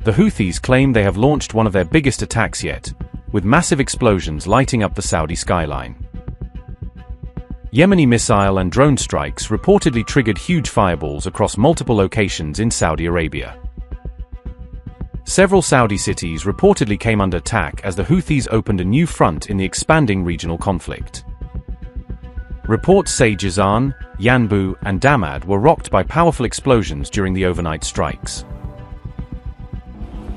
The Houthis claim they have launched one of their biggest attacks yet, with massive explosions lighting up the Saudi skyline. Yemeni missile and drone strikes reportedly triggered huge fireballs across multiple locations in Saudi Arabia. Several Saudi cities reportedly came under attack as the Houthis opened a new front in the expanding regional conflict. Reports say Jizan, Yanbu and Damad were rocked by powerful explosions during the overnight strikes.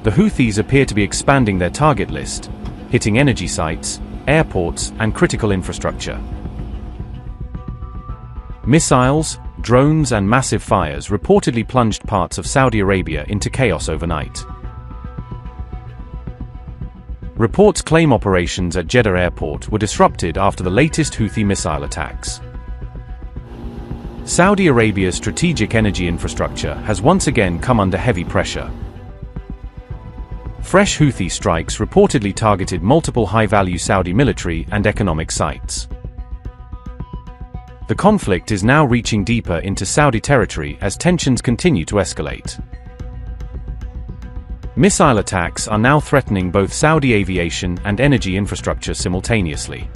The Houthis appear to be expanding their target list, hitting energy sites, airports and critical infrastructure. Missiles, drones and massive fires reportedly plunged parts of Saudi Arabia into chaos overnight. Reports claim operations at Jeddah airport were disrupted after the latest Houthi missile attacks. Saudi Arabia's strategic energy infrastructure has once again come under heavy pressure. Fresh Houthi strikes reportedly targeted multiple high-value Saudi military and economic sites. The conflict is now reaching deeper into Saudi territory as tensions continue to escalate. Missile attacks are now threatening both Saudi aviation and energy infrastructure simultaneously.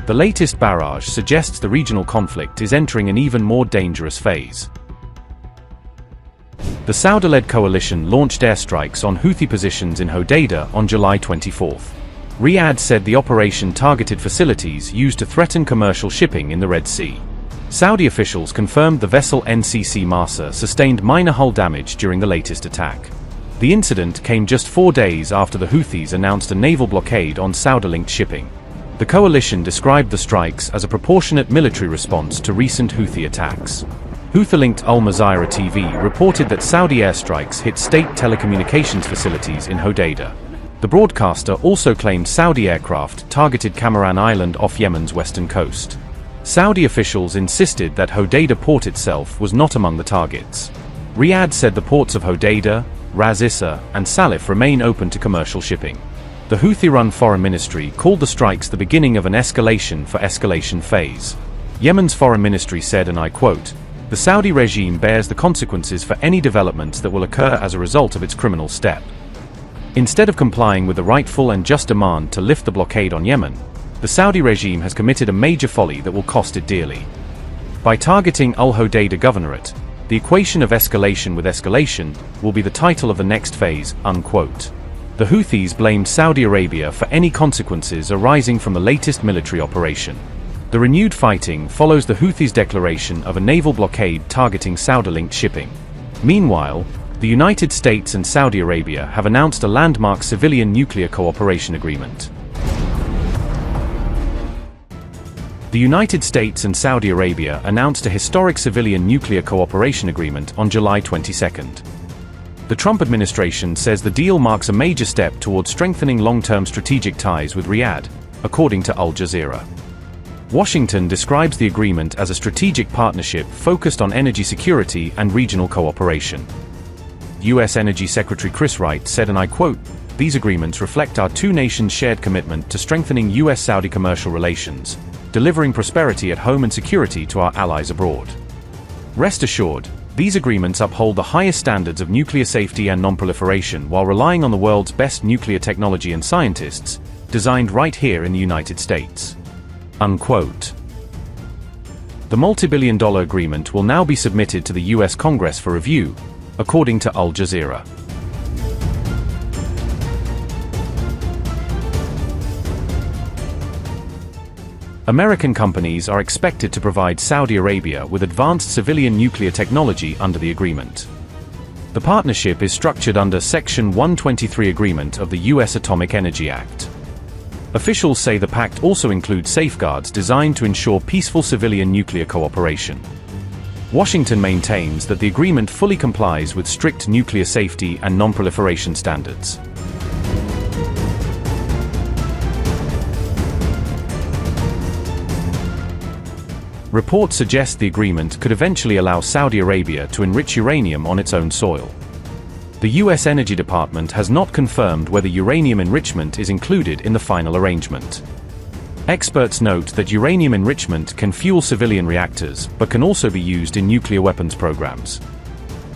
The latest barrage suggests the regional conflict is entering an even more dangerous phase. The Saudi-led coalition launched airstrikes on Houthi positions in Hodeidah on July 24. Riyadh said the operation targeted facilities used to threaten commercial shipping in the Red Sea. Saudi officials confirmed the vessel NCC Marsa sustained minor hull damage during the latest attack. The incident came just 4 days after the Houthis announced a naval blockade on Saudi-linked shipping. The coalition described the strikes as a proportionate military response to recent Houthi attacks. Houthi-linked Al Jazeera TV reported that Saudi airstrikes hit state telecommunications facilities in Hodeidah. The broadcaster also claimed Saudi aircraft targeted Kamaran Island off Yemen's western coast. Saudi officials insisted that Hodeidah port itself was not among the targets. Riyadh said the ports of Hodeidah, Ras Issa, and Salif remain open to commercial shipping. The Houthi-run foreign ministry called the strikes the beginning of an escalation for escalation phase. Yemen's foreign ministry said, and I quote, "The Saudi regime bears the consequences for any developments that will occur as a result of its criminal step." Instead of complying with the rightful and just demand to lift the blockade on Yemen, the Saudi regime has committed a major folly that will cost it dearly. By targeting al-Hodeidah Governorate, the equation of escalation with escalation will be the title of the next phase, unquote. The Houthis blamed Saudi Arabia for any consequences arising from the latest military operation. The renewed fighting follows the Houthis' declaration of a naval blockade targeting Saudi-linked shipping. Meanwhile, the United States and Saudi Arabia have announced a landmark civilian nuclear cooperation agreement. The United States and Saudi Arabia announced a historic civilian nuclear cooperation agreement on July 22. The Trump administration says the deal marks a major step towards strengthening long-term strategic ties with Riyadh, according to Al Jazeera. Washington describes the agreement as a strategic partnership focused on energy security and regional cooperation. U.S. Energy Secretary Chris Wright said, and I quote, "These agreements reflect our two nations' shared commitment to strengthening U.S.-Saudi commercial relations, delivering prosperity at home and security to our allies abroad. Rest assured, these agreements uphold the highest standards of nuclear safety and non-proliferation while relying on the world's best nuclear technology and scientists, designed right here in the United States." Unquote. The multi-billion-dollar agreement will now be submitted to the U.S. Congress for review, according to Al Jazeera. American companies are expected to provide Saudi Arabia with advanced civilian nuclear technology under the agreement. The partnership is structured under Section 123 agreement of the U.S. Atomic Energy Act. Officials say the pact also includes safeguards designed to ensure peaceful civilian nuclear cooperation. Washington maintains that the agreement fully complies with strict nuclear safety and non-proliferation standards. Reports suggest the agreement could eventually allow Saudi Arabia to enrich uranium on its own soil. The U.S. Energy Department has not confirmed whether uranium enrichment is included in the final arrangement. Experts note that uranium enrichment can fuel civilian reactors, but can also be used in nuclear weapons programs.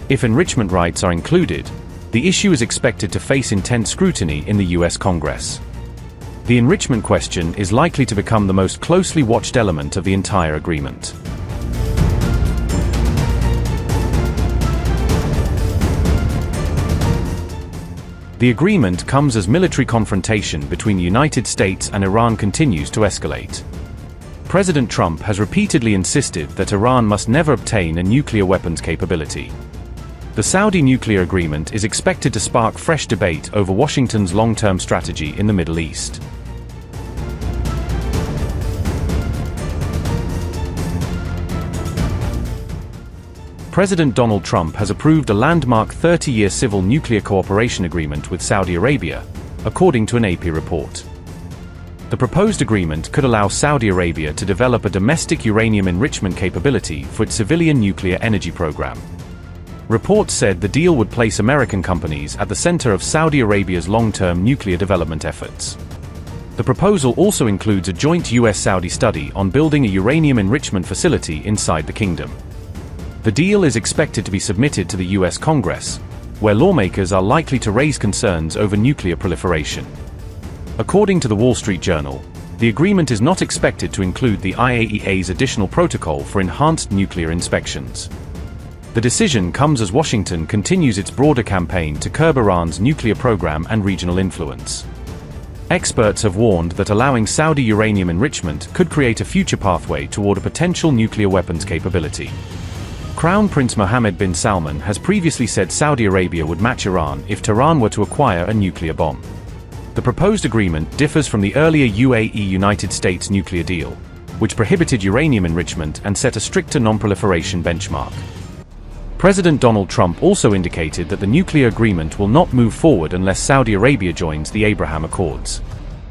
If enrichment rights are included, The issue is expected to face intense scrutiny in the US Congress. The enrichment question is likely to become the most closely watched element of the entire agreement. The agreement comes as military confrontation between the United States and Iran continues to escalate. President Trump has repeatedly insisted that Iran must never obtain a nuclear weapons capability. The Saudi nuclear agreement is expected to spark fresh debate over Washington's long-term strategy in the Middle East. President Donald Trump has approved a landmark 30-year civil nuclear cooperation agreement with Saudi Arabia, according to an AP report. The proposed agreement could allow Saudi Arabia to develop a domestic uranium enrichment capability for its civilian nuclear energy program. Reports said the deal would place American companies at the center of Saudi Arabia's long-term nuclear development efforts. The proposal also includes a joint US-Saudi study on building a uranium enrichment facility inside the kingdom. The deal is expected to be submitted to the US Congress, where lawmakers are likely to raise concerns over nuclear proliferation. According to the Wall Street Journal, the agreement is not expected to include the IAEA's additional protocol for enhanced nuclear inspections. The decision comes as Washington continues its broader campaign to curb Iran's nuclear program and regional influence. Experts have warned that allowing Saudi uranium enrichment could create a future pathway toward a potential nuclear weapons capability. Crown Prince Mohammed bin Salman has previously said Saudi Arabia would match Iran if Tehran were to acquire a nuclear bomb. The proposed agreement differs from the earlier UAE-United States nuclear deal, which prohibited uranium enrichment and set a stricter non-proliferation benchmark. President Donald Trump also indicated that the nuclear agreement will not move forward unless Saudi Arabia joins the Abraham Accords.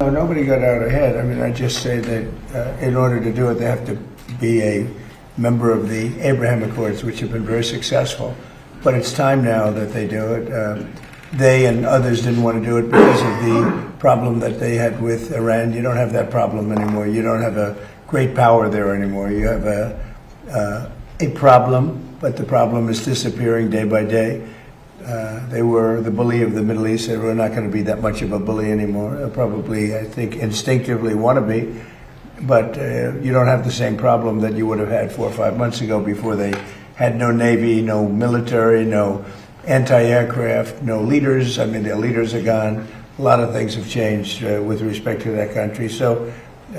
No, nobody got out ahead. I mean, I just say that in order to do it, they have to be a member of the Abraham Accords, which have been very successful. But it's time now that they do it. They and others didn't want to do it because of the problem that they had with Iran. You don't have that problem anymore. You don't have a great power there anymore. You have a problem, but the problem is disappearing day by day. They were the bully of the Middle East. They were not going to be that much of a bully anymore. They'll probably, I think, instinctively want to be. But you don't have the same problem that you would have had 4 or 5 months ago before they had no navy, no military, no anti-aircraft, no leaders. I mean, their leaders are gone. A lot of things have changed with respect to that country. So,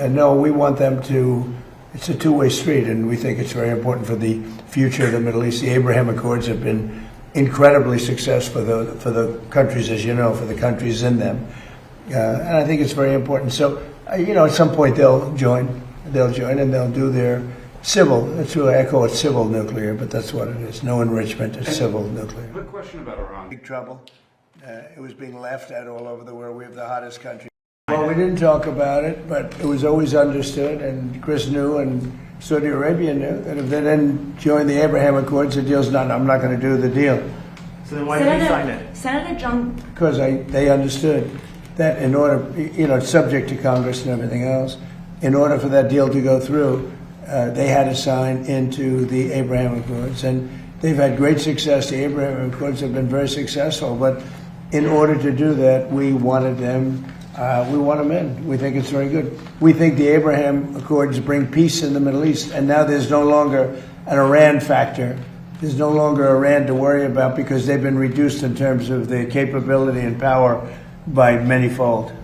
no, we want them to, it's a two-way street, and we think it's very important for the future of the Middle East. The Abraham Accords have been incredibly successful for the countries, as you know, for the countries in them. And I think it's very important. So, you know, at some point they'll join and they'll do their civil, it's true, I echo it civil nuclear, but that's what it is. No enrichment, it's civil nuclear. Quick question about Iran. Big trouble. It was being laughed at all over the world. We have the hottest country. Well, we didn't talk about it, but it was always understood, and Chris knew, and Saudi Arabia knew, that if they didn't join the Abraham Accords, the deal's not, I'm not going to do the deal. So then why did you sign it? Senator John... Because they understood that in order, you know, subject to Congress and everything else, in order for that deal to go through, they had to sign into the Abraham Accords. And they've had great success. The Abraham Accords have been very successful. But in order to do that, we wanted them, we want them in. We think it's very good. We think the Abraham Accords bring peace in the Middle East. And now there's no longer an Iran factor. There's no longer Iran to worry about because they've been reduced in terms of their capability and power by manyfold.